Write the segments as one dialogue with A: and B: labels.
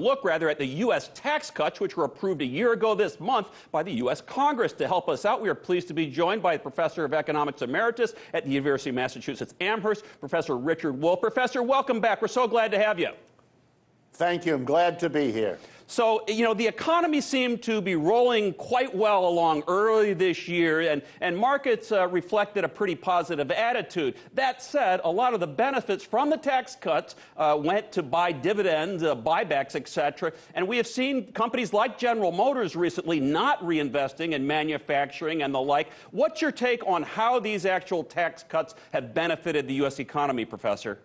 A: Look rather at the U.S. tax cuts, which were approved a year ago this month by the U.S. Congress. To help us out, we are pleased to be joined by Professor of Economics Emeritus at the University of Massachusetts Amherst, Professor Richard Wolff. Professor, welcome back. We're so glad to have you.
B: Thank you. I'm glad to be here.
A: So, the economy seemed to be rolling quite well along early this year, and markets reflected a pretty positive attitude. That said, a lot of the benefits from the tax cuts went to buy dividends, buybacks, etc. And we have seen companies like General Motors recently not reinvesting in manufacturing and the like. What's your take on how these actual tax cuts have benefited the U.S. economy, Professor?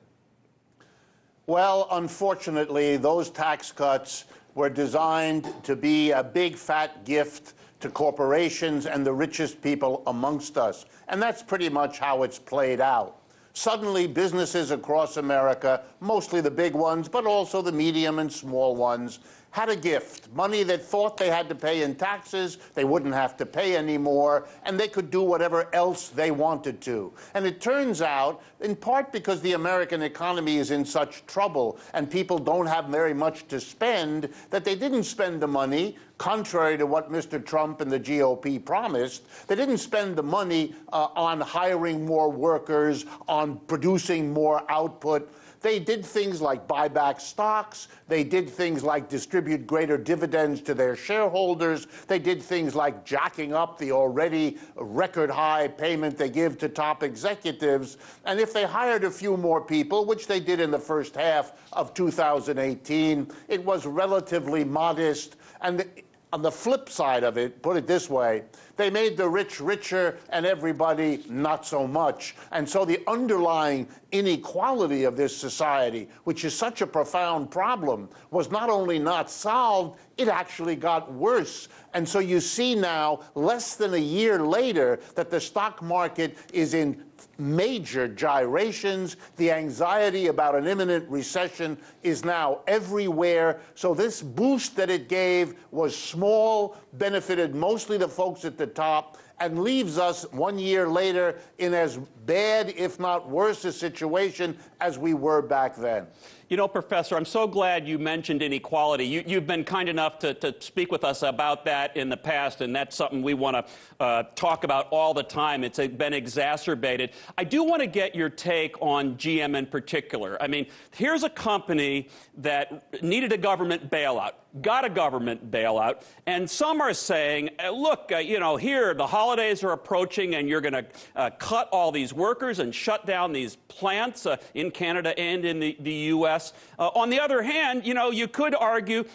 B: Well, unfortunately, those tax cuts were designed to be a big fat gift to corporations and the richest people amongst us. And that's pretty much how it's played out. Suddenly, businesses across America, mostly the big ones, but also the medium and small ones, had a gift, money that thought they had to pay in taxes, they wouldn't have to pay anymore, and they could do whatever else they wanted to. And it turns out, in part because the American economy is in such trouble and people don't have very much to spend, that they didn't spend the money, contrary to what Mr. Trump and the GOP promised. They didn't spend the money on hiring more workers, on producing more output. They did things like buy back stocks. They did things like distribute greater dividends to their shareholders. They did things like jacking up the already record high payment they give to top executives. And if they hired a few more people, which they did in the first half of 2018, it was relatively modest. And on the flip side of it, put it this way, they made the rich richer and everybody not so much. And so the underlying inequality of this society, which is such a profound problem, was not only not solved, it actually got worse. And so you see now, less than a year later, that the stock market is in major gyrations. The anxiety about an imminent recession is now everywhere. So this boost that it gave was small, benefited mostly the folks at the top, and leaves us 1 year later in as bad, if not worse, a situation as we were back then.
A: You know, Professor, I'm so glad you mentioned inequality. You've been kind enough to speak with us about that in the past, and that's something we want to talk about all the time. It's been exacerbated. I do want to get your take on GM in particular. I mean, here's a company that needed a government bailout, got a government bailout, and some are saying, look, here, the holidays are approaching, and you're going to cut all these workers and shut down these plants in Canada and in the U.S. On the other hand, you could argue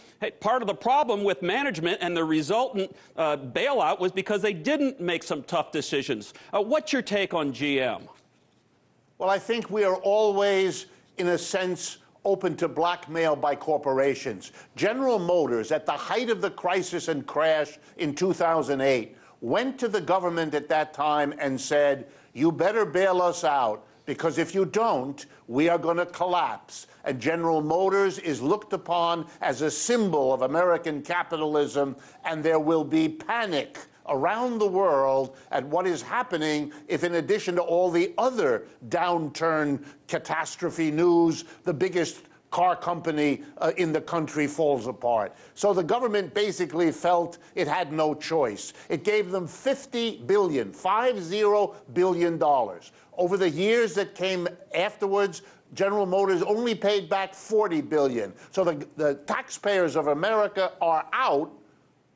A: part of the problem with management and the resultant bailout was because they didn't make some tough decisions. What's your take on GM?
B: Well, I think we are always, in a sense, open to blackmail by corporations. General Motors, at the height of the crisis and crash in 2008, went to the government at that time and said, you better bail us out, because if you don't, we are going to collapse. And General Motors is looked upon as a symbol of American capitalism, and there will be panic around the world at what is happening if, in addition to all the other downturn catastrophe news, the biggest car company in the country falls apart. So the government basically felt it had no choice. It gave them $50 billion. Over the years that came afterwards, General Motors only paid back $40 billion. So the taxpayers of America are out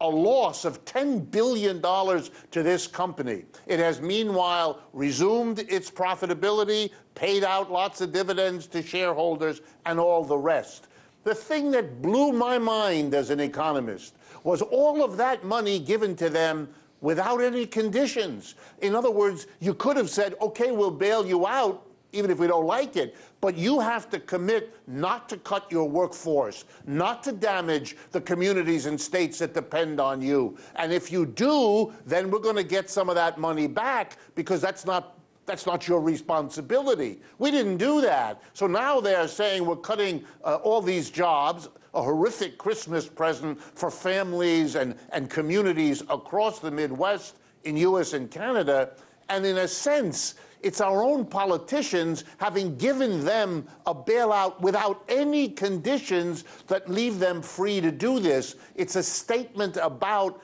B: a loss of $10 billion to this company. It has meanwhile resumed its profitability, paid out lots of dividends to shareholders, and all the rest. The thing that blew my mind as an economist was all of that money given to them without any conditions. In other words, you could have said, okay, we'll bail you out, even if we don't like it, but you have to commit not to cut your workforce, not to damage the communities and states that depend on you. And if you do, then we're going to get some of that money back, because that's not your responsibility. We didn't do that. So now they're saying we're cutting all these jobs, a horrific Christmas present for families and communities across the Midwest, in U.S. and Canada. And in a sense, It's our own politicians having given them a bailout without any conditions that leave them free to do this. It's a statement about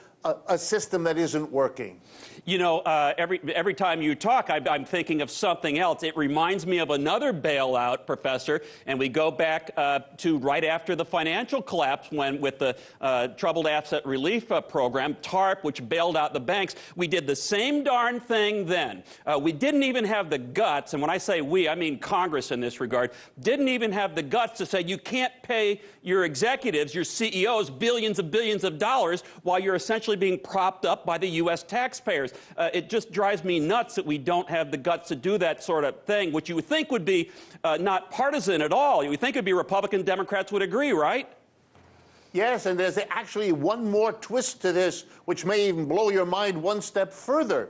B: a system that isn't working.
A: You know, every time you talk, I'm thinking of something else. It reminds me of another bailout, Professor, and we go back to right after the financial collapse when, with the Troubled Asset Relief Program, TARP, which bailed out the banks, we did the same darn thing then. We didn't even have the guts, and when I say we, I mean Congress in this regard, didn't even have the guts to say you can't pay your executives, your CEOs, billions of dollars while you're essentially being propped up by the U.S. taxpayers. It just drives me nuts that we don't have the guts to do that sort of thing, which you would think would be not partisan at all. You would think it would be Republican, Democrats would agree, right?
B: Yes, and there's actually one more twist to this, which may even blow your mind one step further.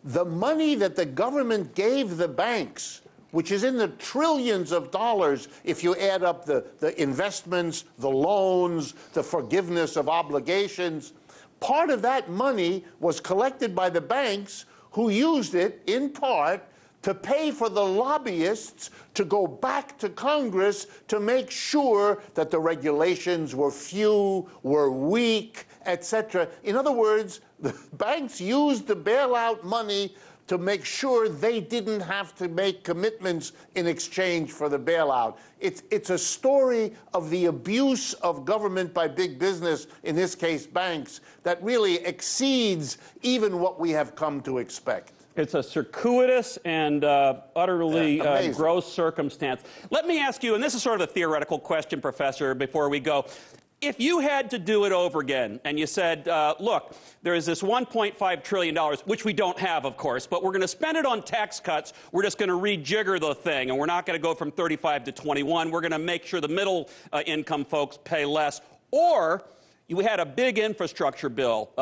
B: The money that the government gave the banks, which is in the trillions of dollars if you add up the investments, the loans, the forgiveness of obligations, part of that money was collected by the banks, who used it, in part, to pay for the lobbyists to go back to Congress to make sure that the regulations were few, were weak, etc. In other words, the banks used the bailout money to make sure they didn't have to make commitments in exchange for the bailout. It's a story of the abuse of government by big business, in this case banks, that really exceeds even what we have come to expect.
A: It's a circuitous and utterly gross circumstance. Let me ask you, and this is sort of a theoretical question, Professor, before we go. If you had to do it over again and you said, look, there is this $1.5 trillion, which we don't have, of course, but we're going to spend it on tax cuts. We're just going to rejigger the thing, and we're not going to go from 35 to 21. We're going to make sure the middle income folks pay less. Or we had a big infrastructure bill,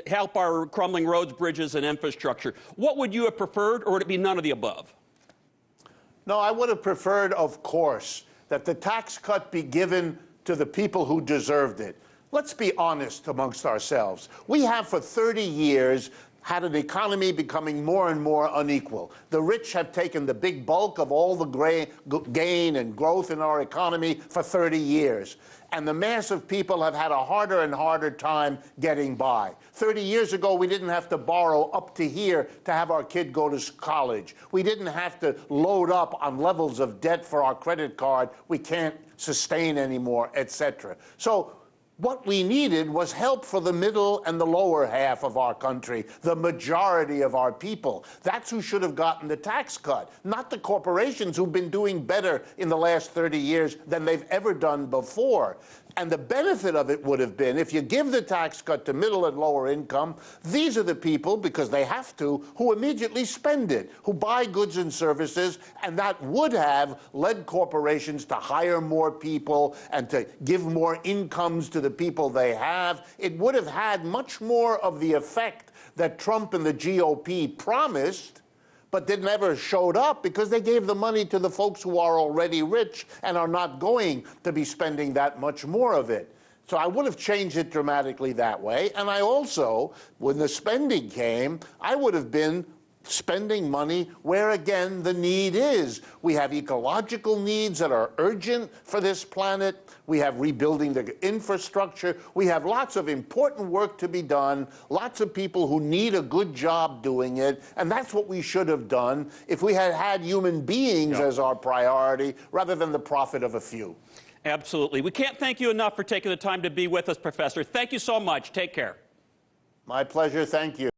A: help our crumbling roads, bridges, and infrastructure. What would you have preferred, or would it be none of the above?
B: No, I would have preferred, of course, that the tax cut be given to the people who deserved it. Let's be honest amongst ourselves. We have for 30 years had an economy becoming more and more unequal. The rich have taken the big bulk of all the gain and growth in our economy for 30 years. And the mass of people have had a harder and harder time getting by. 30 years ago, we didn't have to borrow up to here to have our kid go to college. We didn't have to load up on levels of debt for our credit card we can't sustain anymore, etc. So what we needed was help for the middle and the lower half of our country, the majority of our people. That's who should have gotten the tax cut, not the corporations who've been doing better in the last 30 years than they've ever done before. And the benefit of it would have been, if you give the tax cut to middle and lower income, these are the people, because they have to, who immediately spend it, who buy goods and services, and that would have led corporations to hire more people and to give more incomes to the people they have. It would have had much more of the effect that Trump and the GOP promised, but they never showed up because they gave the money to the folks who are already rich and are not going to be spending that much more of it. So I would have changed it dramatically that way. And I also, when the spending came, I would have been spending money where, again, the need is. We have ecological needs that are urgent for this planet. We have rebuilding the infrastructure. We have lots of important work to be done, lots of people who need a good job doing it, and that's what we should have done if we had had human beings as our priority rather than the profit of a few.
A: Absolutely. We can't thank you enough for taking the time to be with us, Professor. Thank you so much. Take care.
B: My pleasure. Thank you.